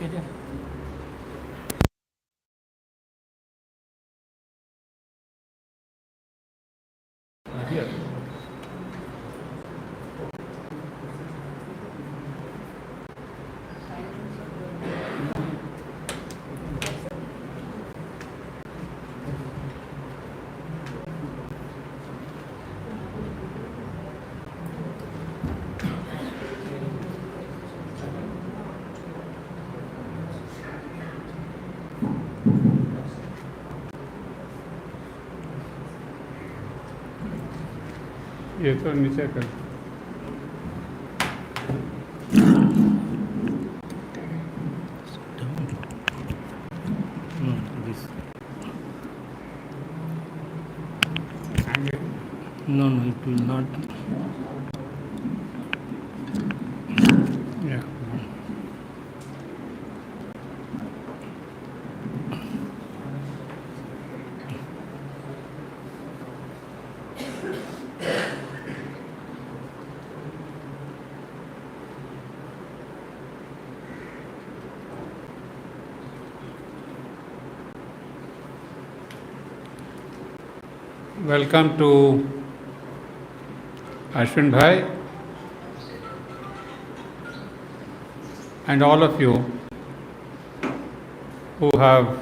Here. ये तो नीचे कर No, it will not. Yeah. Welcome to Ashwin Bhai and all of you who have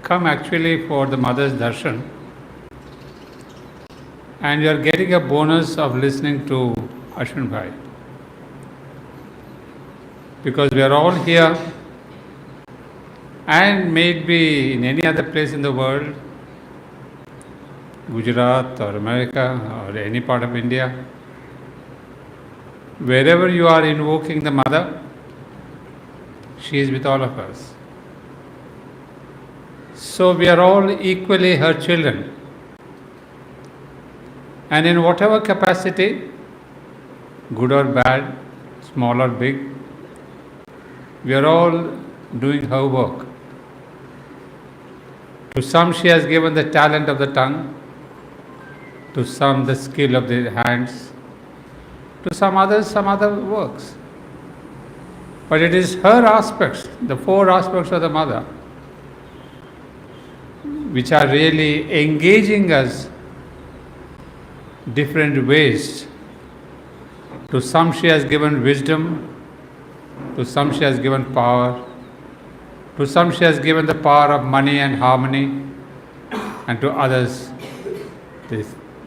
come actually for the Mother's Darshan, and you are getting a bonus of listening to Ashwin Bhai, because we are all here and maybe in any other place in the world, Gujarat or America or any part of India, wherever you are invoking the Mother, she is with all of us. So we are all equally her children. And in whatever capacity, good or bad, small or big, we are all doing her work. To some she has given the talent of the tongue, to some the skill of the hands, to some others some other works. But it is her aspects, the four aspects of the Mother, which are really engaging us different ways. To some she has given wisdom, to some she has given power, to some she has given the power of money and harmony, and to others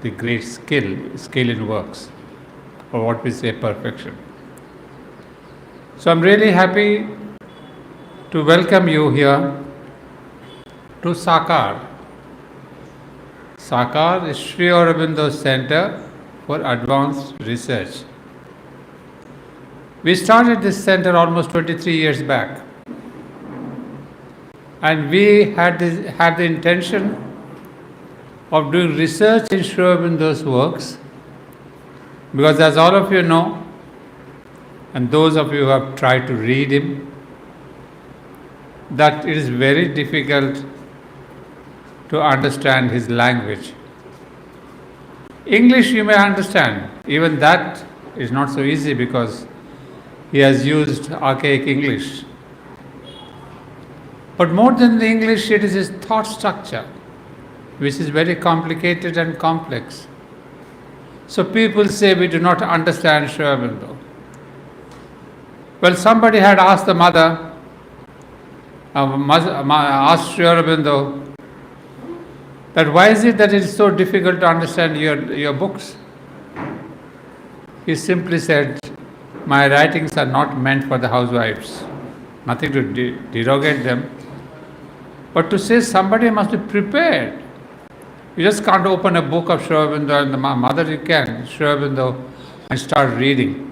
the great skill in works, or what we say perfection. So I'm really happy to welcome you here to Sakar. Sakar is Sri Aurobindo Center for Advanced Research. We started this center almost 23 years back, and we have the intention of doing research in Sri Aurobindo's works, because as all of you know, and those of you who have tried to read him, that it is very difficult to understand his language. English you may understand, even that is not so easy because he has used archaic English. But more than the English, it is his thought structure, which is very complicated and complex. So people say we do not understand Sri Aurobindo. Well, somebody had asked the Mother, asked Sri Aurobindo, that why is it that it is so difficult to understand your books? He simply said, my writings are not meant for the housewives. Nothing to derogate them, but to say somebody must be prepared. You just can't open a book of Sri Aurobindo and the Mother you can, Sri Aurobindo, and start reading.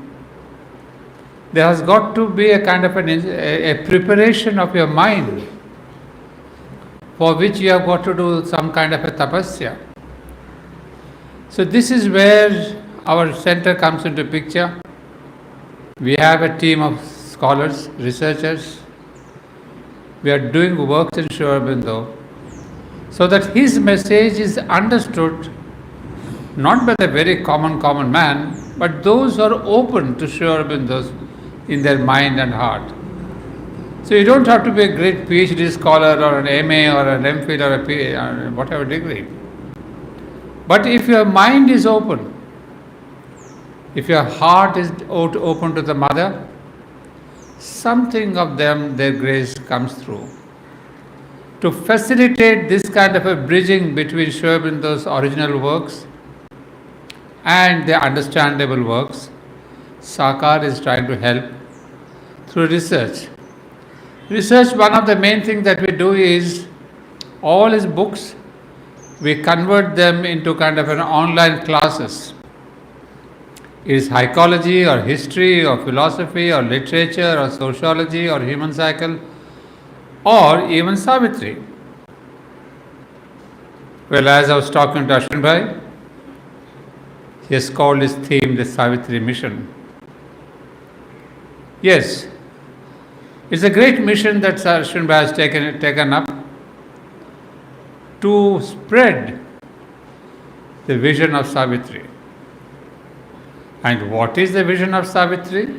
There has got to be a kind of a preparation of your mind, for which you have got to do some kind of a tapasya. So this is where our center comes into picture. We have a team of scholars, researchers. We are doing works in Sri Aurobindo so that his message is understood not by the very common man, but those who are open to Sri Aurobindo's in their mind and heart. So you don't have to be a great PhD scholar or an MA or an MPhil or a or whatever degree. But if your mind is open, if your heart is open to the Mother, something of them, their grace comes through. To facilitate this kind of a bridging between Sri Aurobindo's original works and the understandable works, Sakar is trying to help through research. Research, one of the main things that we do is all his books, we convert them into kind of an online classes. It is psychology or history or philosophy or literature or sociology or human cycle or even Savitri. Well, as I was talking to Ashwin Bhai, he has called his theme the Savitri Mission. Yes, it's a great mission that Ashwin Bhai has taken up to spread the vision of Savitri. And what is the vision of Savitri?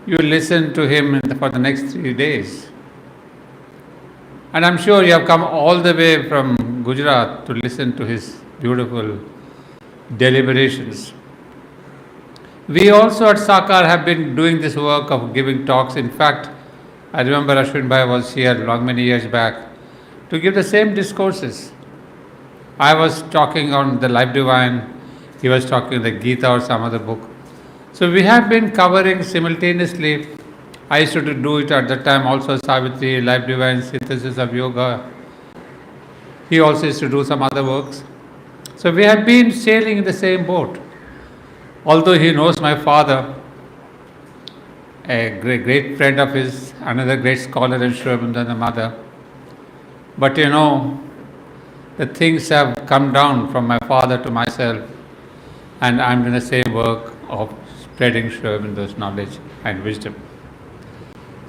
You listen to him for the next 3 days. And I'm sure you have come all the way from Gujarat to listen to his beautiful deliberations. We also at Sakar have been doing this work of giving talks. In fact, I remember Ashwin Bhai was here many years back to give the same discourses. I was talking on the Life Divine, he was talking the Gita or some other book. So we have been covering simultaneously. I used to do it at that time also, Savitri, Life Divine, Synthesis of Yoga. He also used to do some other works. So we have been sailing in the same boat. Although he knows my father, a great friend of his, another great scholar in Sri Aurobindo and the Mother. But you know, the things have come down from my father to myself, and I'm doing the same work of spreading Sri Aurobindo's knowledge and wisdom.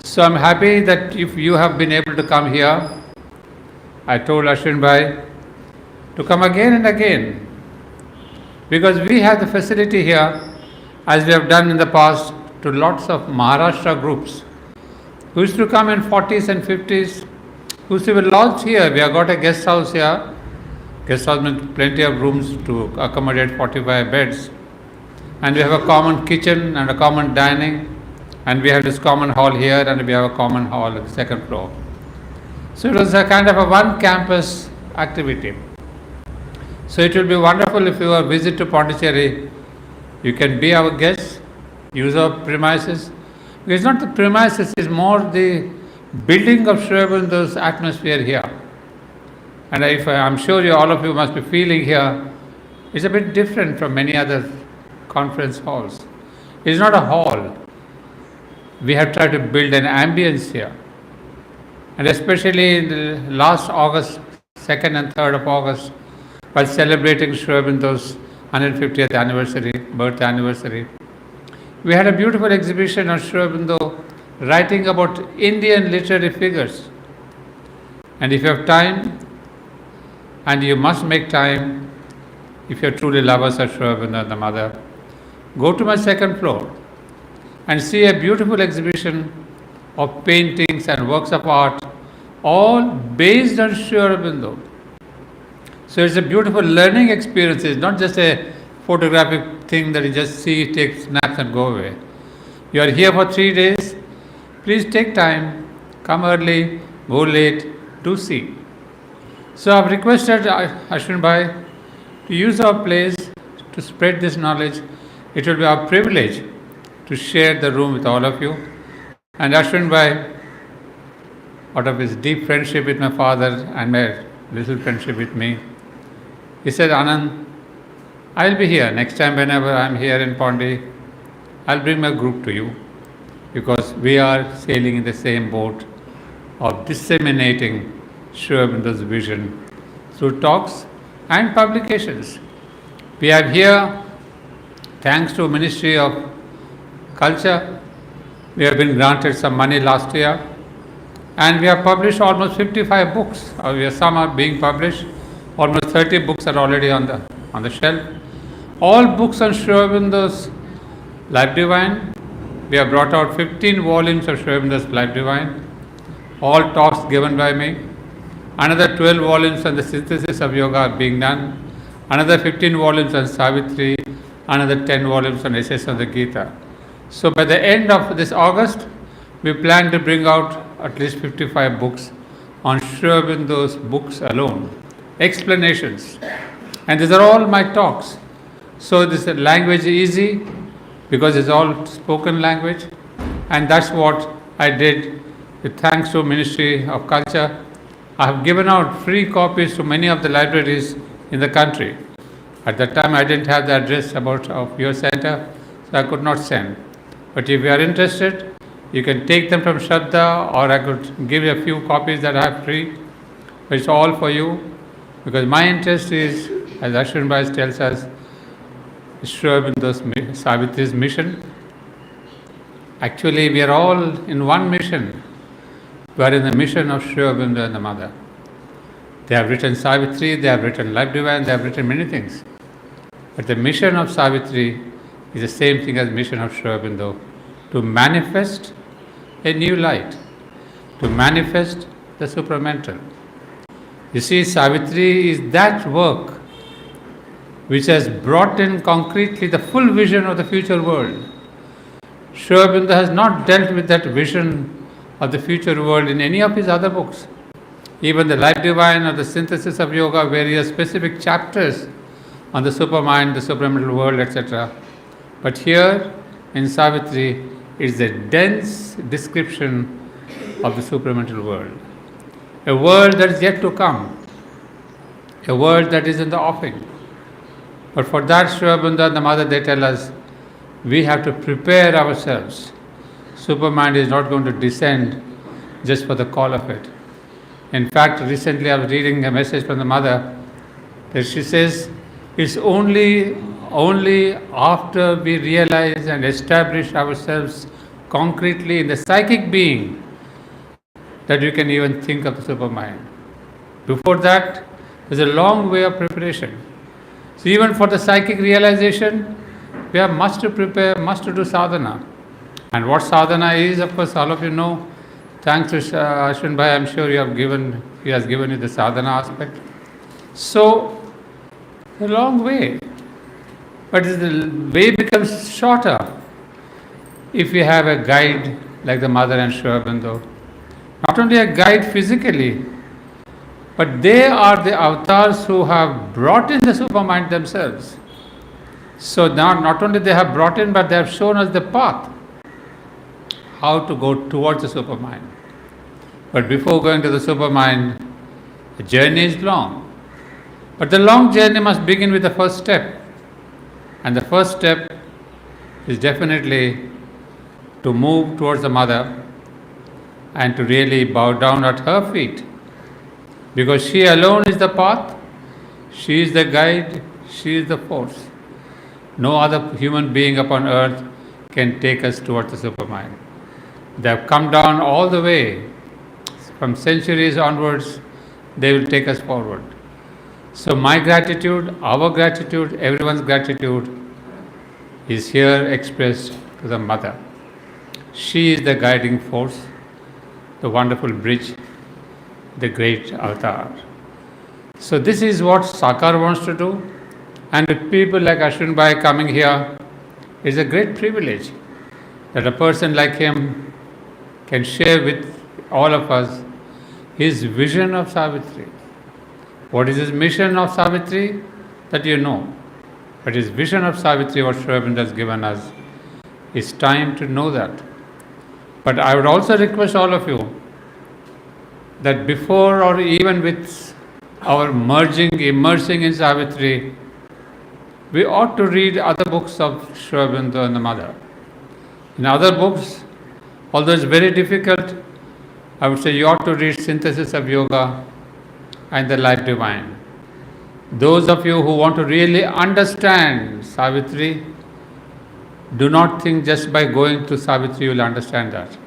So I'm happy that if you have been able to come here, I told Ashwin Bhai to come again and again, because we have the facility here, as we have done in the past, to lots of Maharashtra groups who used to come in 40s and 50s, who used to be lodged here. We have got a guest house here, guest house with plenty of rooms to accommodate 45 beds, and we have a common kitchen and a common dining, and we have this common hall here, and we have a common hall at the second floor. So it was a kind of a one campus activity. So it will be wonderful if you are visit to Pondicherry, you can be our guests, use our premises. It's not the premises, it's more the building of Sri Aurobindo's atmosphere here. And I'm sure all of you must be feeling here, it's a bit different from many other conference halls. It's not a hall. We have tried to build an ambience here. And especially in the last August, 2nd and 3rd of August, while celebrating Sri Aurobindo's 150th anniversary, birth anniversary, we had a beautiful exhibition on Sri Aurobindo writing about Indian literary figures. And if you have time, and you must make time, if you are truly lovers of Sri Aurobindo and the Mother, go to my second floor and see a beautiful exhibition of paintings and works of art, all based on Sri Aurobindo. So it's a beautiful learning experience. It's not just a photographic thing that you just see, take snaps and go away. You are here for 3 days. Please take time, come early, go late, do see. So I've requested Ashwin Bhai to use our place to spread this knowledge. It will be our privilege to share the room with all of you. And Ashwin Bhai, out of his deep friendship with my father and my little friendship with me, he said, Anand, I'll be here. Next time whenever I'm here in Pondi, I'll bring my group to you, because we are sailing in the same boat of disseminating Sri Aurobindo's vision through talks and publications. We have here, thanks to Ministry of Culture, we have been granted some money last year, and we have published almost 55 books. Some are being published. Almost 30 books are already on the shelf. All books on Sri Aurobindo's Life Divine. we have brought out 15 volumes of Sri Aurobindo's Life Divine, all talks given by me. Another 12 volumes on the synthesis of yoga are being done. Another 15 volumes on Savitri. Another 10 volumes on essays on the Gita. So by the end of this August, we plan to bring out at least 55 books on Sri Aurobindo's books alone. Explanations. And these are all my talks. So this language is easy because it's all spoken language. And that's what I did with thanks to Ministry of Culture. I have given out free copies to many of the libraries in the country. At that time I didn't have the address of your center, so I could not send. But if you are interested, you can take them from Shraddha, or I could give you a few copies that I have free. But it's all for you, because my interest is, as Ashwin Bhai tells us, Sri Aurobindo's Savitri's mission. Actually, we are all in one mission. We are in the mission of Sri Aurobindo and the Mother. They have written Savitri, they have written Life Divine, they have written many things. But the mission of Savitri is the same thing as the mission of Sri Aurobindo, to manifest a new light, to manifest the supramental. You see, Savitri is that work which has brought in concretely the full vision of the future world. Sri Aurobindo has not dealt with that vision of the future world in any of his other books. Even the Life Divine or the Synthesis of Yoga, where he has specific chapters on the supermind, the supramental world, etc. But here in Savitri, it's a dense description of the supramental world. A world that is yet to come. A world that is in the offing. But for that, Sri Aurobindo and the Mother, they tell us, we have to prepare ourselves. Supermind is not going to descend just for the call of it. In fact, recently I was reading a message from the Mother that she says, it's only after we realize and establish ourselves concretely in the psychic being that you can even think of the supermind. Before that, there's a long way of preparation. So even for the psychic realization, we have much to prepare, much to do sadhana. And what sadhana is, of course, all of you know. Thanks to Ashwin Bhai, I'm sure he has given you the sadhana aspect. So, a long way. But the way becomes shorter if you have a guide like the Mother and Sri Aurobindo. Not only a guide physically, but they are the avatars who have brought in the supermind themselves. So now not only they have brought in, but they have shown us the path, how to go towards the supermind. But before going to the supermind, the journey is long. But the long journey must begin with the first step. And the first step is definitely to move towards the Mother and to really bow down at her feet. Because she alone is the path, she is the guide, she is the force. No other human being upon earth can take us towards the supermind. They have come down all the way. From centuries onwards, they will take us forward. So my gratitude, our gratitude, everyone's gratitude is here expressed to the Mother. She is the guiding force, the wonderful bridge, the great avatar. So this is what Sakar wants to do. And with people like Ashwin Bhai coming here, it's a great privilege that a person like him can share with all of us his vision of Savitri. What is his mission of Savitri? That you know. But his vision of Savitri, what Sri Aurobindo has given us, it's time to know that. But I would also request all of you that before or even with our immersing in Savitri, we ought to read other books of Sri Aurobindo and the Mother. In other books, although it's very difficult, I would say you ought to read Synthesis of Yoga and the Life Divine. Those of you who want to really understand Savitri, do not think just by going to Savitri you will understand that.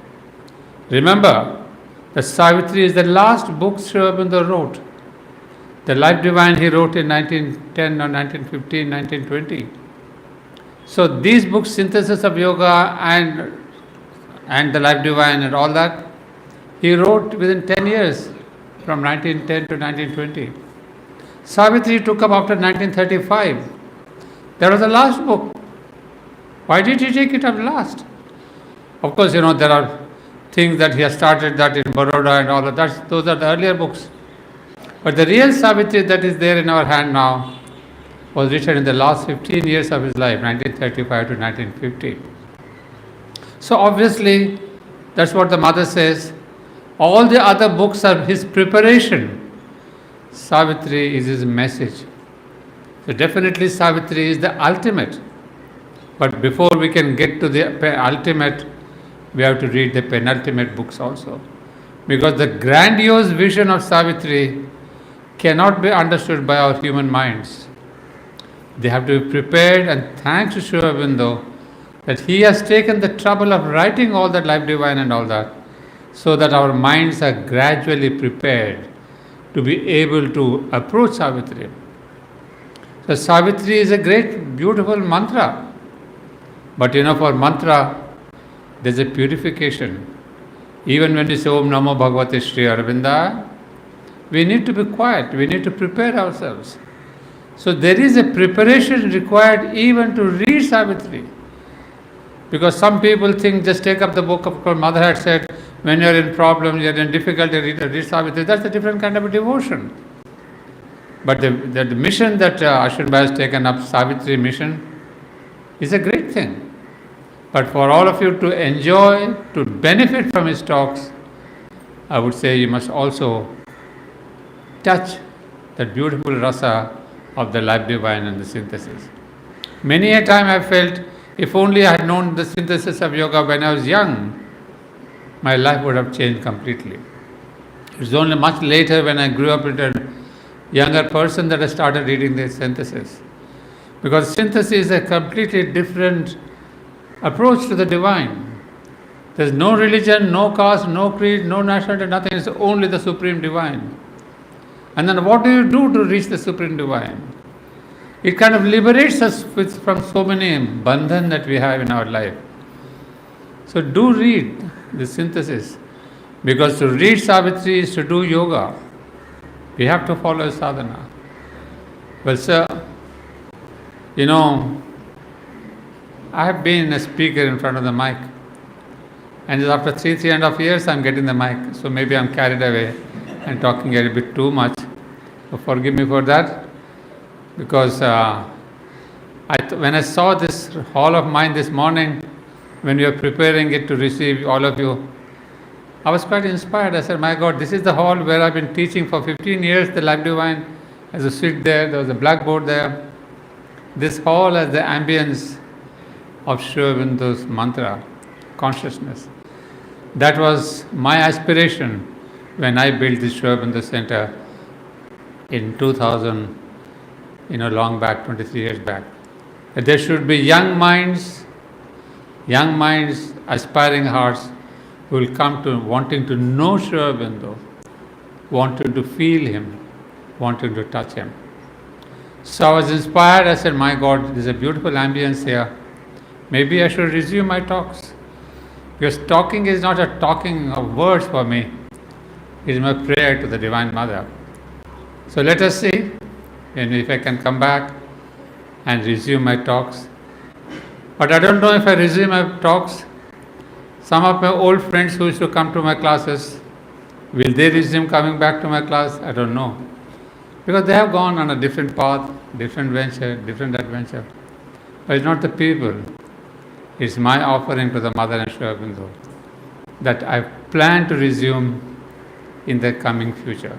Remember that Savitri is the last book Sri Aurobindo wrote. The Life Divine he wrote in 1910 or 1915, 1920. So these books, Synthesis of Yoga and and the Life Divine and all that, he wrote within 10 years, from 1910 to 1920. Savitri took up after 1935. That was the last book. Why did he take it up last? Of course, there are things that he has started that in Baroda and all of that. Those are the earlier books. But the real Savitri that is there in our hand now was written in the last 15 years of his life, 1935 to 1950. So obviously, that's what the mother says. All the other books are his preparation. Savitri is his message. So definitely Savitri is the ultimate. But before we can get to the ultimate, we have to read the penultimate books also. Because the grandiose vision of Savitri cannot be understood by our human minds. They have to be prepared, and thanks to Sri Aurobindo that he has taken the trouble of writing all that Life Divine and all that, so that our minds are gradually prepared to be able to approach Savitri. So Savitri is a great, beautiful mantra. But for mantra, there's a purification. Even when we say Om Namo Bhagavate Sri Aurobindo, we need to be quiet, we need to prepare ourselves. So there is a preparation required even to read Savitri. Because some people think just take up the book, of course Mother had said, when you're in problem, you're in difficulty, read Savitri. That's a different kind of a devotion. But the mission that Ashwin Bhai has taken up, Savitri Mission, is a great thing. But for all of you to enjoy, to benefit from his talks, I would say you must also touch that beautiful rasa of the Life Divine and the synthesis. Many a time I felt, if only I had known the synthesis of yoga when I was young, my life would have changed completely. It was only much later when I grew up with a younger person that I started reading the synthesis. Because synthesis is a completely different approach to the divine. There's no religion, no caste, no creed, no nationality, nothing. It's only the Supreme Divine. And then what do you do to reach the Supreme Divine? It kind of liberates us from so many bandhan that we have in our life. So do read the synthesis. Because to read Savitri is to do yoga. We have to follow sadhana. Well, sir, I have been a speaker in front of the mic. And just after 3.5 years, I'm getting the mic. So maybe I'm carried away and talking a little bit too much. So forgive me for that. Because when I saw this hall of mine this morning, when we were preparing it to receive all of you, I was quite inspired. I said, my God, this is the hall where I've been teaching for 15 years, the Life Divine. As a seat there was a blackboard there. This hall has the ambience of Sri Aurobindo's mantra, consciousness. That was my aspiration when I built the Sri Aurobindo Center in 2000, long back, 23 years back. That there should be young minds, aspiring hearts who will come to wanting to know Sri Aurobindo, wanting to feel him, wanting to touch him. So I was inspired. I said, my God, there's a beautiful ambience here. Maybe I should resume my talks. Because talking is not a talking of words for me. It is my prayer to the Divine Mother. So let us see if I can come back and resume my talks. But I don't know if I resume my talks. Some of my old friends who used to come to my classes, will they resume coming back to my class? I don't know. Because they have gone on a different path, different venture, different adventure. But it's not the people. It's my offering to the Mother and Sri Aurobindo that I plan to resume in the coming future.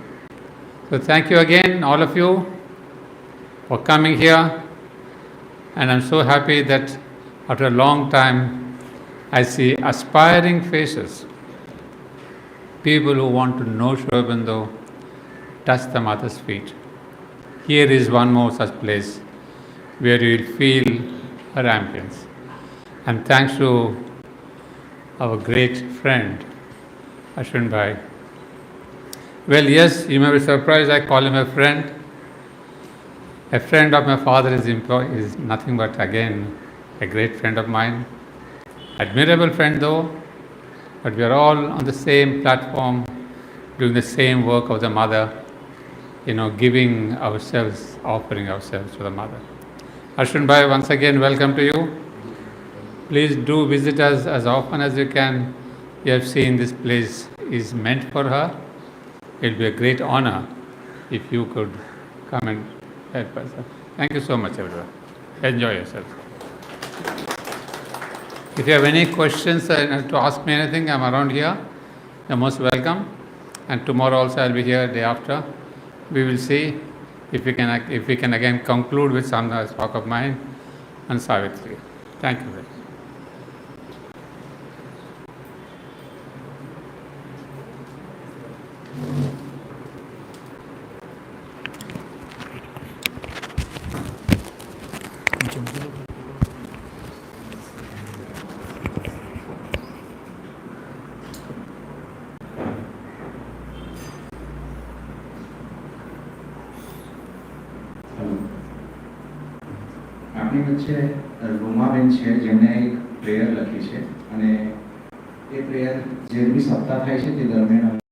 So thank you again, all of you, for coming here. And I'm so happy that after a long time, I see aspiring faces, people who want to know Sri Aurobindo, touch the Mother's feet. Here is one more such place where you will feel her ambience. And thanks to our great friend, Ashwin Bhai. Well, yes, you may be surprised I call him a friend. A friend of my father is nothing but, again, a great friend of mine. Admirable friend though, but we are all on the same platform, doing the same work of the Mother, giving ourselves, offering ourselves to the Mother. Ashwin Bhai, once again, welcome to you. Please do visit us as often as you can. You have seen this place is meant for her. It will be a great honor if you could come and help us. Thank you so much, everyone. Enjoy yourself. If you have any questions to ask me anything, I'm around here. You're most welcome. And tomorrow also I'll be here, day after. We will see if we can again conclude with some talk of mine on Savitri. Thank you very much. આપણી વચ્ચે રૂમાબેન છે જેમણે એક prayer લખી છે અને એ prayer જે બી સપ્તાહ થાય છે તે દરમિયાન